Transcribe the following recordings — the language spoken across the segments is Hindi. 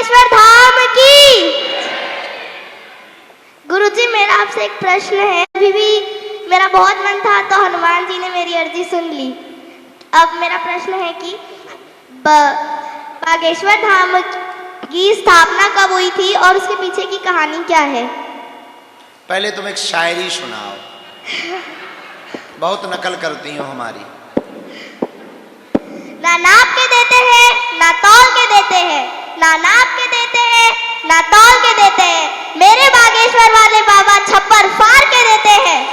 बागेश्वर धाम की। गुरुजी मेरा आपसे एक प्रश्न है। अभी भी मेरा बहुत मन था तो हनुमान जी ने मेरी अर्जी सुन ली। अब मेरा प्रश्न है कि बागेश्वर धाम की स्थापना कब हुई थी और उसके पीछे की कहानी क्या है? पहले तुम एक शायरी सुनाओ। बहुत नकल करती हो हमारी। ना नाप के देते हैं ना तौल के देते हैं, ना नाप के देते हैं ना तौल के देते हैं, मेरे बागेश्वर वाले बाबा छप्पर फाड़ के देते हैं।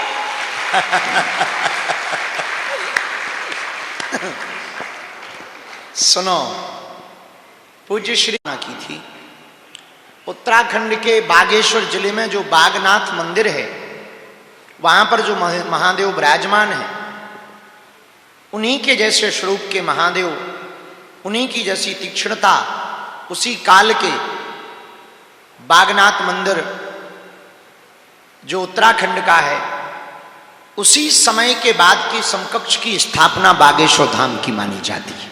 सुनो, पूज्य श्री की थी उत्तराखंड के बागेश्वर जिले में जो बागनाथ मंदिर है, वहां पर जो महादेव विराजमान है, उन्हीं के जैसे स्वरूप के महादेव, उन्हीं की जैसी तीक्ष्णता उसी काल के बागनाथ मंदिर जो उत्तराखंड का है, उसी समय के बाद की समकक्ष की स्थापना बागेश्वर धाम की मानी जाती है।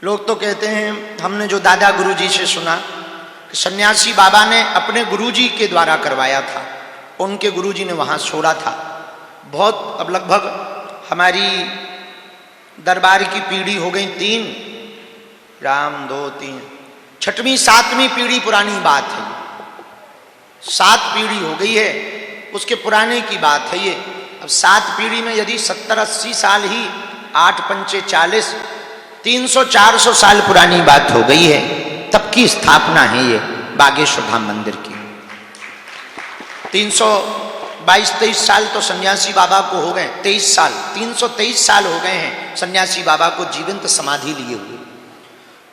लोग तो कहते हैं, हमने जो दादा गुरुजी से सुना कि सन्यासी बाबा ने अपने गुरुजी के द्वारा करवाया था, उनके गुरुजी ने वहां छोड़ा था। बहुत, अब लगभग हमारी दरबार की पीढ़ी हो गई 3, राम 2 3, 6वीं 7वीं पीढ़ी पुरानी बात है। 7 पीढ़ी हो गई है, उसके पुराने की बात है ये। अब 7 पीढ़ी में यदि 70-80 साल ही, 8 पंचे 40, 300-400 साल पुरानी बात हो गई है, तब की स्थापना है ये बागेश्वर धाम मंदिर की। 322-23 साल तो सन्यासी बाबा को हो गए, 23 साल, 323 साल हो गए हैं सन्यासी बाबा को जीवंत समाधि लिए हुए।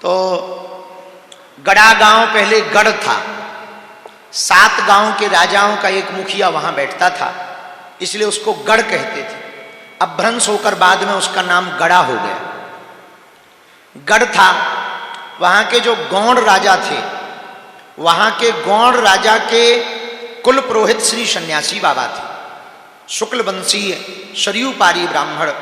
तो गड़ा गांव पहले गढ़ था, 7 गांव के राजाओं का एक मुखिया वहां बैठता था, इसलिए उसको गढ़ कहते थे। अब भ्रंश होकर बाद में उसका नाम गड़ा हो गया। गढ़ था, वहां के जो गौड़ राजा थे, वहां के गौड़ राजा के कुल पुरोहित श्री सन्यासी बाबा थे, शुक्ल वंशीय सरयू पारी ब्राह्मण।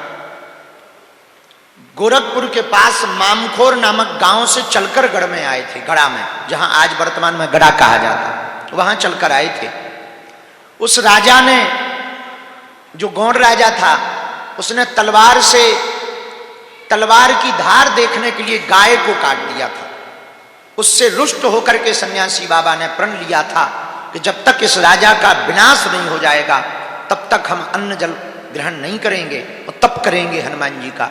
गोरखपुर के पास मामखोर नामक गांव से चलकर गढ़ में आए थे, गड़ा में, जहां आज वर्तमान में गड़ा कहा जाता, वहां चलकर आए थे। उस राजा ने, जो गौड़ राजा था, उसने तलवार की धार देखने के लिए गाय को काट दिया था। उससे रुष्ट होकर के सन्यासी बाबा ने प्रण लिया था कि जब तक इस राजा का विनाश नहीं हो जाएगा तब तक हम अन्न जल ग्रहण नहीं करेंगे और तप करेंगे हनुमान जी का।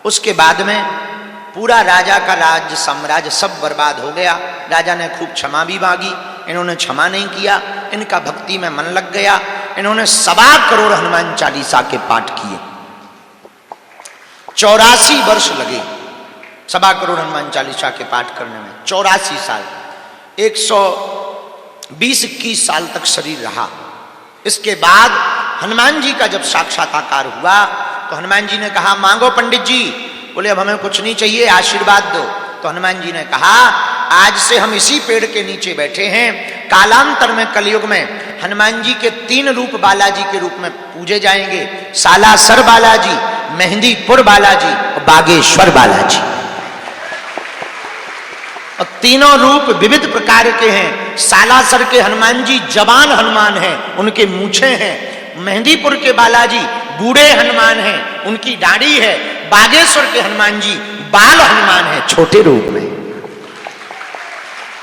उसके बाद में पूरा राजा का राज्य साम्राज्य सब बर्बाद हो गया। राजा ने खूब क्षमा भी मांगी, इन्होंने क्षमा नहीं किया, इनका भक्ति में मन लग गया। इन्होंने 1.25 करोड़ हनुमान चालीसा के पाठ किए। 84 वर्ष लगे 1.25 करोड़ हनुमान चालीसा के पाठ करने में, 84 साल, 120-21 साल तक शरीर रहा। इसके बाद हनुमान जी का जब साक्षात्कार हुआ तो हनुमान जी ने कहा, मांगो पंडित जी। बोले अब हमें कुछ नहीं चाहिए, आशीर्वाद दो। तो हनुमान जी ने कहा, आज से हम इसी पेड़ के नीचे बैठे हैं, कालांतर में कलयुग में हनुमान जी के 3 रूप बालाजी के रूप में पूजे जाएंगे, सालासर बालाजी, मेहंदीपुर बालाजी और बागेश्वर बालाजी। और तीनों रूप विविध प्रकार के हैं। सालासर के हनुमान जी जवान हनुमान हैं, उनके मूछें हैं। मेहंदीपुर के बालाजी बूढ़े हनुमान हैं, उनकी दाढ़ी है। बागेश्वर के हनुमान जी बाल हनुमान हैं, छोटे रूप में।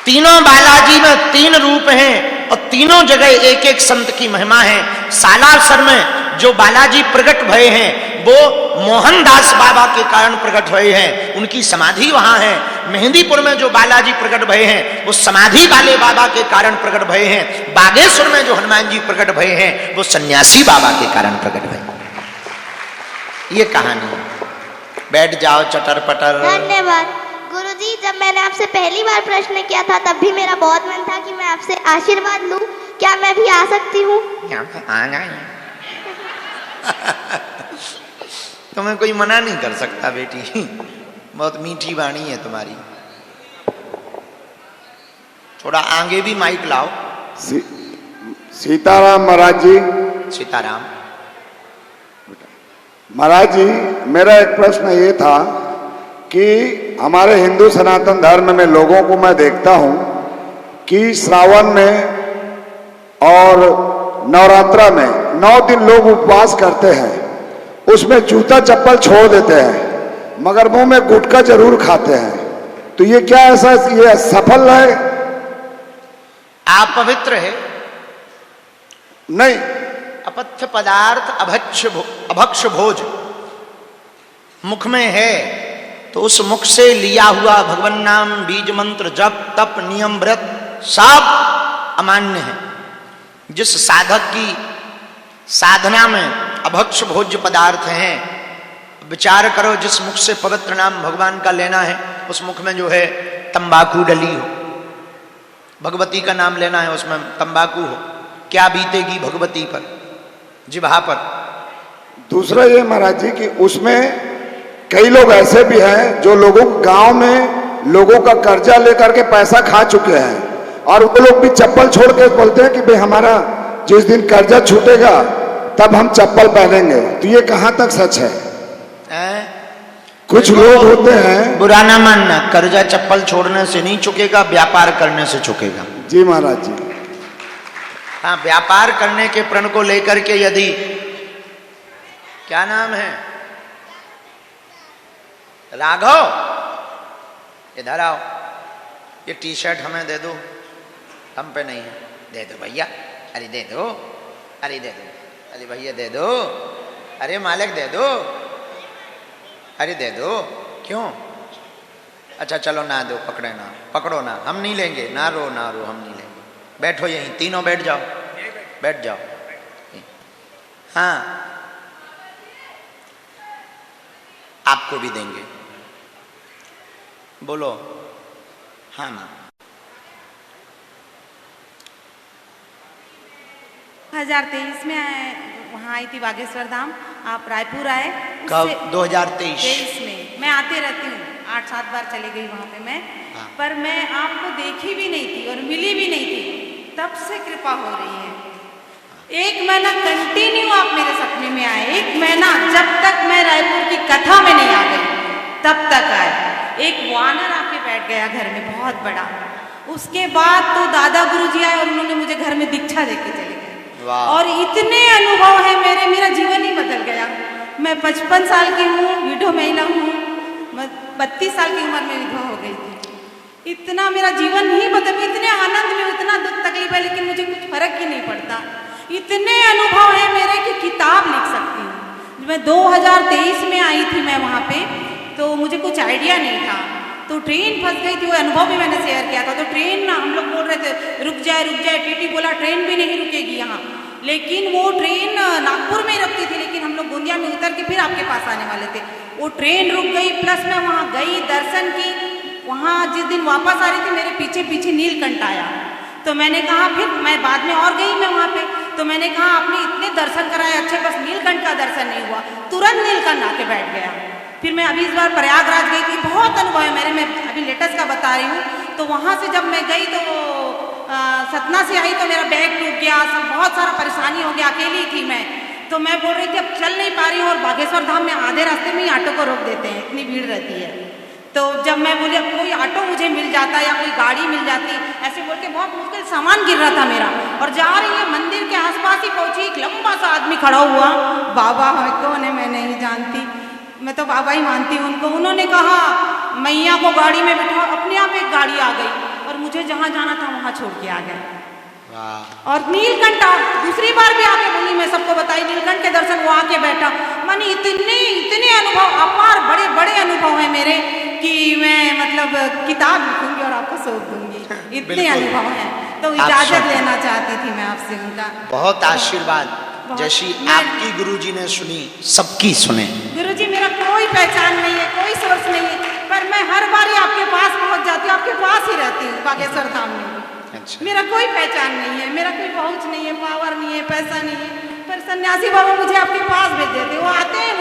तीनों बालाजी में 3 रूप हैं और तीनों जगह एक एक संत की महिमा है। सालासर में जो बालाजी प्रकट भये हैं वो मोहनदास बाबा के कारण प्रकट हुए हैं, उनकी समाधि वहां है। मेहंदीपुर में जो बालाजी प्रकट भये हैं वो समाधि वाले बाबा के कारण प्रकट भये हैं। बागेश्वर में जो हनुमान जी प्रकट भये हैं वो सन्यासी बाबा के कारण प्रकट भये। ये कहानी है। बैठ जाओ चटर पटर। धन्यवाद गुरुजी। जब मैंने आपसे पहली बार प्रश्न किया था तब भी मेरा बहुत मन था कि मैं आपसे आशीर्वाद लूं, क्या मैं भी आ सकती हूँ? तुम्हें कोई मना नहीं कर सकता बेटी, बहुत मीठी वाणी है तुम्हारी। थोड़ा आगे भी माइक लाओ। सीताराम महाराज जी। सीताराम महाराज जी, मेरा एक प्रश्न ये था कि हमारे हिंदू सनातन धर्म में लोगों को मैं देखता हूं कि श्रावण में और नवरात्रा में 9 दिन लोग उपवास करते हैं, उसमें जूता चप्पल छोड़ देते हैं मगर मुंह में गुटखा जरूर खाते हैं। तो ये क्या ऐसा ये सफल है? आप पवित्र है? नहीं, अपथ्य पदार्थ अभक्ष भोज मुख में है तो उस मुख से लिया हुआ भगवान नाम, बीज मंत्र, जप, तप, नियम, व्रत सब अमान्य है। जिस साधक की साधना में अभक्ष भोज्य पदार्थ हैं, विचार करो जिस मुख से पवित्र नाम भगवान का लेना है उस मुख में जो है तंबाकू डली हो, भगवती का नाम लेना है उसमें तंबाकू हो, क्या बीतेगी भगवती पर, जिह्वा पर। दूसरा ये महाराज जी कि उसमें कई लोग ऐसे भी हैं जो लोगों गांव में लोगों का कर्जा लेकर के पैसा खा चुके हैं और वो लोग भी चप्पल छोड़ के बोलते हैं कि भाई हमारा जिस दिन कर्जा छूटेगा तब हम चप्पल पहनेंगे। तो ये कहां तक सच है? कुछ लोग होते हैं, बुरा ना मानना, कर्जा चप्पल छोड़ने से नहीं चुकेगा, व्यापार करने से चुकेगा। जी महाराज जी। हाँ, व्यापार करने के प्रण को लेकर के यदि, क्या नाम है, राघव, इधर आओ, ये टी शर्ट हमें दे दो, हम पे नहीं है, दे दो भैया, अरे दे दो, अरे दे दो, अरे भैया दे दो, अरे मालिक दे दो, अरे दे दो, क्यों? अच्छा चलो ना दो, पकड़े ना, पकड़ो ना, हम नहीं लेंगे, ना रो हम नहीं लेंगे, बैठो यहीं, तीनों बैठ जाओ, बैठ जाओ। हाँ, आपको भी देंगे, बोलो। हाँ माँ। 2023 में वहाँ आई थी बागेश्वर धाम, आप रायपुर आए। कब? 2023 में मैं आते रहती हूँ, 8-7 बार चली गई वहाँ पे मैं। हाँ। पर मैं आपको देखी भी नहीं थी और मिली भी नहीं थी, तब से कृपा हो रही है। 1 महीना कंटिन्यू आप मेरे सपने में आए, 1 महीना, जब तक मैं रायपुर की कथा में नहीं आ गई तब तक आए। एक वानर आके बैठ गया घर में बहुत बड़ा, उसके बाद तो दादा गुरुजी आए और उन्होंने मुझे घर में दीक्षा देके चले गए। और इतने अनुभव है मेरे, मेरा जीवन ही बदल गया। मैं 55 साल की हूँ, विडो महिला हूँ, 32 साल की उम्र में विधवा हो गई थी। इतना मेरा जीवन ही बदल, इतने आनंद में, उतना दुख तकलीफ है लेकिन मुझे कुछ फर्क ही नहीं पड़ता। इतने अनुभव है मेरे कि किताब लिख सकती हूँ। मैं 2023 में आई थी मैं वहाँ पे, तो मुझे कुछ आइडिया नहीं था, तो ट्रेन फंस गई थी। वो अनुभव भी मैंने शेयर किया था। तो ट्रेन ना, हम लोग बोल रहे थे रुक जाए, टीटी बोला ट्रेन भी नहीं रुकेगी यहाँ, लेकिन वो ट्रेन नागपुर में ही रुकती थी, लेकिन हम लोग गोंदिया में उतर के फिर आपके पास आने वाले थे। वो ट्रेन रुक गई, प्लस मैं वहाँ गई, दर्शन की। वहाँ जिस दिन वापस आ रही थी मेरे पीछे पीछे नीलकंठ आया, तो मैंने कहा, फिर मैं बाद में और गई मैं वहाँ पे, तो मैंने कहा आपने इतने दर्शन कराए अच्छे, बस नीलकंठ का दर्शन नहीं हुआ। तुरंत नीलकंठ आके बैठ गया। फिर मैं अभी इस बार प्रयागराज गई थी, बहुत अनुभव है मेरे, मैं अभी लेटेस्ट का बता रही हूँ। तो वहाँ से जब मैं गई तो सतना से आई तो मेरा बैग टूट गया, सब बहुत सारा परेशानी हो गया, अकेली थी मैं। तो मैं बोल रही थी अब चल नहीं पा रही हूँ, और बागेश्वर धाम में आधे रास्ते में ही ऑटो को रोक देते हैं, इतनी भीड़ रहती है। तो जब मैं बोली अब कोई ऑटो मुझे मिल जाता या कोई गाड़ी मिल जाती, ऐसे बोल के बहुत मुश्किल सामान गिर रहा था मेरा, और जा रही है मंदिर के आसपास ही पहुंची, एक लंबा सा आदमी खड़ा हुआ, बाबा है कौन है मैं नहीं जानती, मैं तो बाबा ही मानती हूँ उनको। उन्होंने कहा मैया को गाड़ी में बिठा, अपने आप एक गाड़ी आ गई और मुझे जहाँ जाना था वहाँ छोड़ के आ गए। और नीलकंठ दूसरी बार भी आके बोली, मैं सबको बताई नीलकंठ के दर्शन, वो आके बैठा। माने इतने अनुभव, अपार बड़े बड़े अनुभव है मेरे कि मैं मतलब किताब लिखूंगी और आपको सौंप दूंगी, इतने अनुभव हैं। तो इजाजत लेना चाहती थी मैं आपसे उनका। बहुत आशीर्वाद, जैसी आपकी गुरुजी ने सुनी सबकी सुने। गुरुजी मेरा कोई पहचान नहीं है, कोई सोर्स नहीं है, पर मैं हर बार आपके पास पहुंच जाती हूँ, आपके पास ही रहती हूँ बागेश्वर धाम में। अच्छा। मेरा कोई पहचान नहीं है, मेरा कोई पहुंच नहीं है, पावर नहीं है, पैसा नहीं है, पर सन्यासी बाबा मुझे आपके पास भेज देते। वो आते हैं,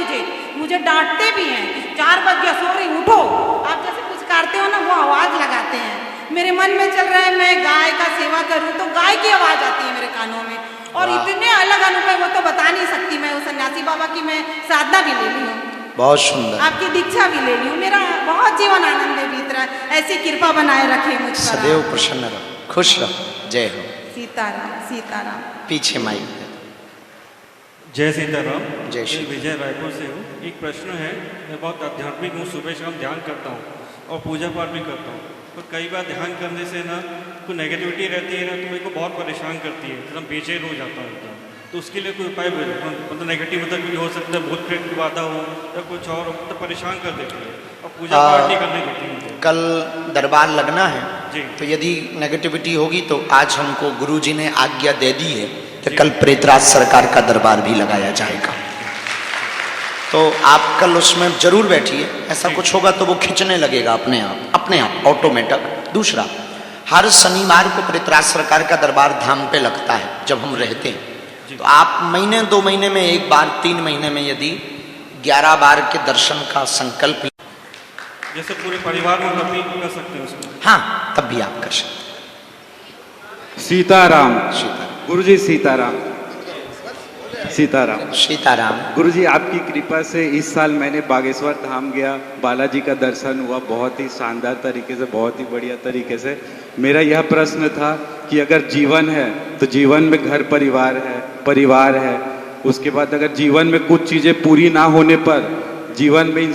मुझे डांटते भी हैं, 4 बज गया सो रही, उठो। आप जैसे कुछ करते हो ना, वो आवाज लगाते हैं। मेरे मन में चल रहा है मैं गाय का सेवा करूं, तो गाय की आवाज आती है मेरे कानों में। और इतने अलग अनुभव वो तो बता नहीं सकती मैं। उस सन्यासी बाबा की मैं साधना भी ले ली हूँ, बहुत सुंदर। आपकी दीक्षा भी ले ली हूँ। मेरा बहुत जीवन आनंद में बीत रहा है। ऐसी कृपा बनाए रखे मुझ पर। सदैव प्रसन्न रहो, खुश रहो। जय हो। सीताराम सीताराम। पीछे माइक। जय सीताराम। जय श्री मैं विजय रायपुर से हूँ। एक प्रश्न है, मैं बहुत आध्यात्मिक हूँ, सुबह शाम ध्यान करता हूँ और पूजा पाठ भी करता हूँ, पर कई बार ध्यान करने से ना कोई नेगेटिविटी रहती है ना, तो मेरे को बहुत परेशान करती है, एकदम बेचैन हो जाता हूँ एकदम। तो उसके लिए कोई उपाय मतलब नेगेटिव मतलब भी हो सकता है, भूत प्रेत की बाधा हो या कुछ और हो, तो परेशान कर देती है और पूजा पाठ नहीं करने देती मुझे। कल दरबार लगना है जी। तो यदि नेगेटिविटी होगी तो आज हमको गुरुजी ने आज्ञा दे दी है कि कल प्रेतराज सरकार का दरबार भी लगाया जाएगा। तो आप कल उसमें जरूर बैठिए। ऐसा कुछ होगा तो वो खींचने लगेगा अपने आप ऑटोमेटिक। दूसरा, हर शनिवार को प्रेतराज सरकार का दरबार धाम पे लगता है जब हम रहते हैं। तो आप महीने 2 महीने में एक बार, 3 महीने में यदि 11 बार के दर्शन का संकल्प, जैसे पूरे परिवार में कभी कर सकते हैं उसको। हाँ, तब भी आप कर सकते। सीताराम। सीताराम। गुरुजी सीताराम। सीताराम। सीताराम। गुरुजी आपकी कृपा से इस साल मैंने बागेश्वर धाम गया, बालाजी का दर्शन हुआ बहुत ही शानदार तरीके से, बहुत ही बढ़िया तरीके से। मेरा यह प्रश्न था कि अगर जीवन है तो जीवन में घर परिवार है, उसके बाद अगर जीवन में कुछ चीज़ें पूरी ना होने पर जीवन में